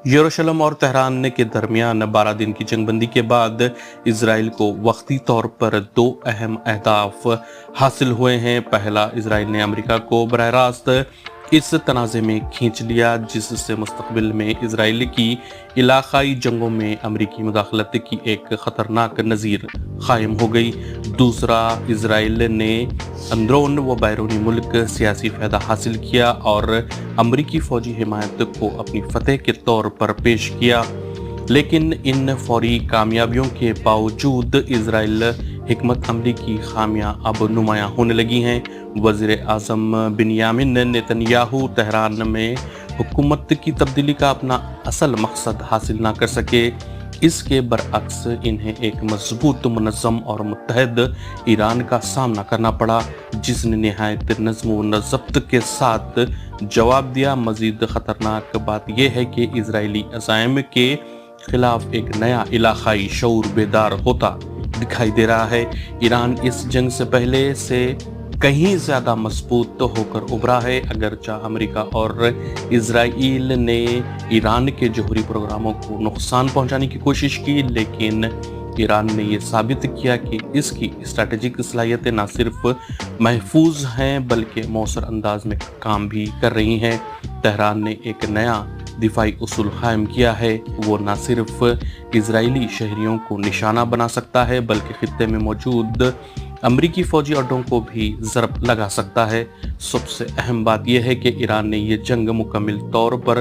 यरूशलेम और तेहरान के दरमियान 12 दिन की जंगबंदी के बाद इसराइल को वक्ती तौर पर दो अहम अहदाफ हासिल हुए हैं। पहला, इसराइल ने अमेरिका को बरह रास्त इस तनाज़े में खींच लिया जिससे मुस्तकबिल में इसराइल की इलाकाई जंगों में अमरीकी मुदाखलत की एक ख़तरनाक नज़ीर कायम हो गई। दूसरा, इसराइल ने अंदरून व बैरूनी मुल्क सियासी फ़ायदा हासिल किया और अमरीकी फ़ौजी हिमायत को अपनी फतह के तौर पर पेश किया। लेकिन इन फौरी कामयाबियों के बावजूद इसराइल हिकमत अमली की खामियां अब नुमायां होने लगी हैं। वज़ीर आज़म बिन्यामिन नेतन्याहू तेहरान में हुकूमत की तब्दीली का अपना असल मकसद हासिल ना कर सके। इसके बरअक्स इन्हें एक मजबूत, मुनज़्ज़म और मुत्तहद ईरान का सामना करना पड़ा जिसने निहायत नज़्म व ज़ब्त के साथ जवाब दिया। मज़ीद ख़तरनाक बात यह है कि इजरायली अज़ाइम के खिलाफ एक नया इलाकाई शऊर बेदार होता दिखाई दे रहा है। ईरान इस जंग से पहले से कहीं ज़्यादा मजबूत होकर उभरा है। अगरचा अमेरिका और इजराइल ने ईरान के जौहरी प्रोग्रामों को नुकसान पहुंचाने की कोशिश की, लेकिन ईरान ने यह साबित किया कि इसकी स्ट्रैटेजिक सलाहियतें न सिर्फ महफूज हैं बल्कि मौसर अंदाज में काम भी कर रही हैं। तेहरान ने एक नया दिफाई उसूल कायम किया है। वो न सिर्फ इजरायली शहरियों को निशाना बना सकता है बल्कि खित्ते में मौजूद अमरीकी फौजी अड्डों को भी ज़रब लगा सकता है। सबसे अहम बात यह है कि ईरान ने यह जंग मुकम्मल तौर पर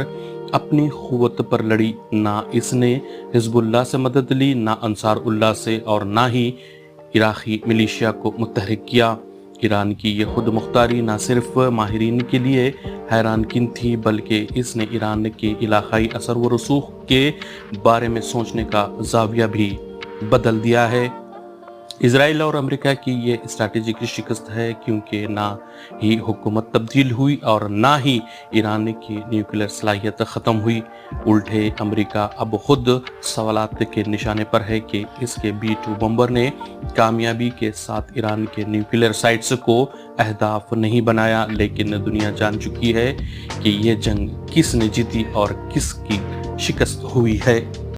अपनी क़ुव्वत पर लड़ी। ना इसने हिज़्बुल्लाह से मदद ली, ना अंसारुल्लाह से, और ना ही इराक़ी मिलिशिया को मुतहरिक किया। ईरान की ये खुद मुख्तारी न सिर्फ माहिरीन के लिए हैरान किन थी बल्कि इसने ईरान के इलाकाई असर व रसूख के बारे में सोचने का ज़ाविया भी बदल दिया है। इसराइल और अमेरिका की ये स्ट्रैटेजिक शिकस्त है क्योंकि ना ही हुकूमत तब्दील हुई और ना ही ईरान की न्यूक्लियर सलाहियत ख़त्म हुई। उल्टे अमेरिका अब खुद सवालात के निशाने पर है कि इसके B-2 बम्बर ने कामयाबी के साथ ईरान के न्यूक्लियर साइट्स को अहदाफ नहीं बनाया। लेकिन दुनिया जान चुकी है कि ये जंग किसने जीती और किसकी शिकस्त हुई है।